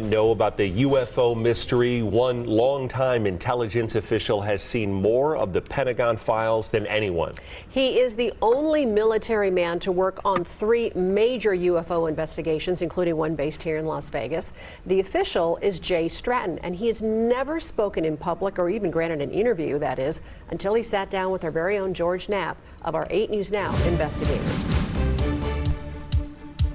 Know about the UFO mystery. One longtime intelligence official has seen more of the Pentagon files than anyone. He is the only military man to work on 3 major UFO investigations, including one based here in Las Vegas. The official is Jay Stratton, and he has never spoken in public or even granted an interview, that is, until he sat down with our very own George Knapp of our 8 News Now investigators.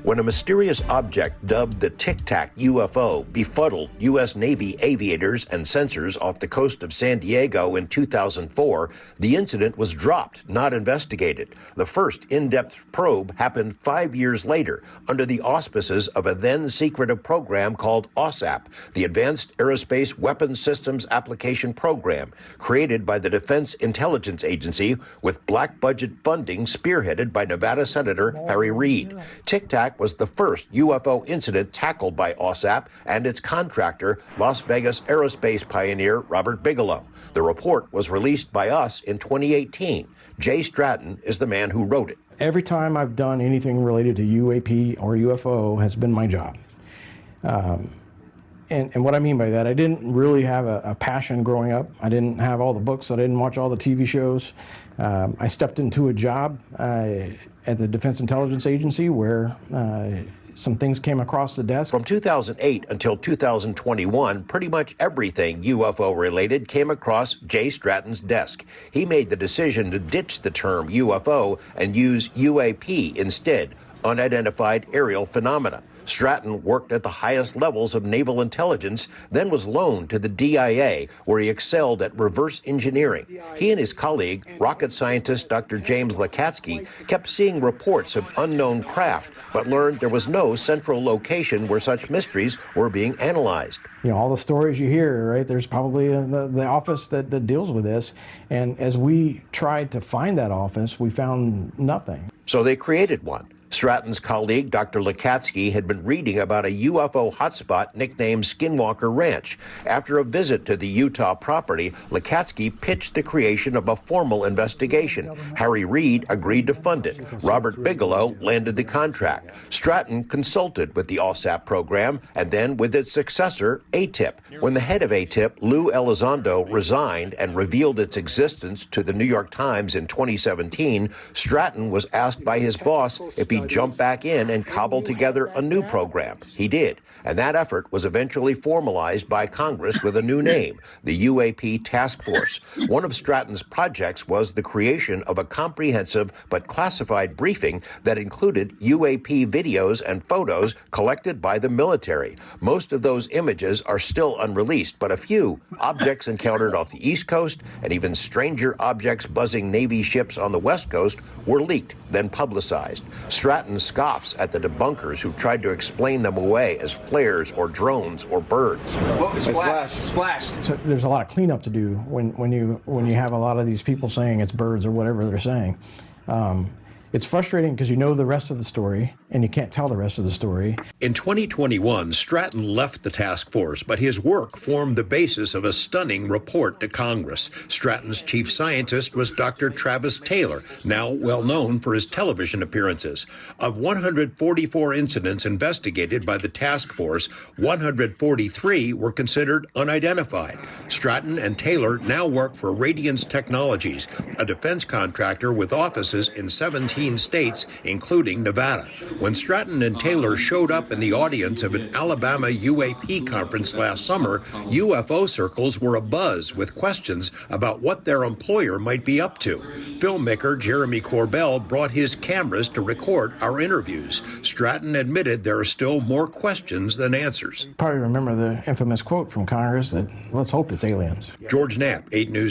When a mysterious object dubbed the Tic Tac UFO befuddled U.S. Navy aviators and sensors off the coast of San Diego in 2004, the incident was dropped, not investigated. The first in-depth probe happened 5 years later under the auspices of a then-secretive program called OSAP, the Advanced Aerospace Weapons Systems Application Program, created by the Defense Intelligence Agency with black-budget funding spearheaded by Nevada Senator Harry Reid. Tic Tac was the first UFO incident tackled by OSAP and its contractor, Las Vegas aerospace pioneer Robert Bigelow. The report was released by us in 2018. Jay Stratton is the man who wrote it. Every time I've done anything related to UAP or UFO has been my job. And what I mean by that, I didn't really have a passion growing up. I didn't have all the books. I didn't watch all the TV shows. I stepped into a job at the Defense Intelligence Agency where some things came across the desk. From 2008 until 2021, pretty much everything UFO related came across Jay Stratton's desk. He made the decision to ditch the term UFO and use UAP instead, unidentified aerial phenomena. Stratton worked at the highest levels of naval intelligence, then was loaned to the DIA, where he excelled at reverse engineering. He and his colleague, rocket scientist Dr. James Lakatsky, kept seeing reports of unknown craft, but learned there was no central location where such mysteries were being analyzed. You know, all the stories you hear, right, there's probably the office that deals with this. And as we tried to find that office, we found nothing. So they created one. Stratton's colleague, Dr. Lakatsky, had been reading about a UFO hotspot nicknamed Skinwalker Ranch. After a visit to the Utah property, Lakatsky pitched the creation of a formal investigation. Harry Reid agreed to fund it. Robert Bigelow landed the contract. Stratton consulted with the OSAP program and then with its successor, ATIP. When the head of ATIP, Lou Elizondo, resigned and revealed its existence to the New York Times in 2017, Stratton was asked by his boss if he jump back in and cobble together a new program. He did, and that effort was eventually formalized by Congress with a new name, the UAP Task Force. One of Stratton's projects was the creation of a comprehensive but classified briefing that included UAP videos and photos collected by the military. Most of those images are still unreleased, but a few objects encountered off the East Coast and even stranger objects buzzing Navy ships on the West Coast were leaked, then publicized. Stratton scoffs at the debunkers who tried to explain them away as flares or drones or birds. Whoa, splashed. So there's a lot of cleanup to do when you have a lot of these people saying it's birds or whatever they're saying. It's frustrating because you know the rest of the story and you can't tell the rest of the story. In 2021, Stratton left the task force, but his work formed the basis of a stunning report to Congress. Stratton's chief scientist was Dr. Travis Taylor, now well known for his television appearances. Of 144 incidents investigated by the task force, 143 were considered unidentified. Stratton and Taylor now work for Radiance Technologies, a defense contractor with offices in 17 states, including Nevada. When Stratton and Taylor showed up in the audience of an Alabama UAP conference last summer, UFO circles were abuzz with questions about what their employer might be up to. Filmmaker Jeremy Corbell brought his cameras to record our interviews. Stratton admitted there are still more questions than answers. Probably remember the infamous quote from Congress that, let's hope it's aliens. George Knapp, 8 News.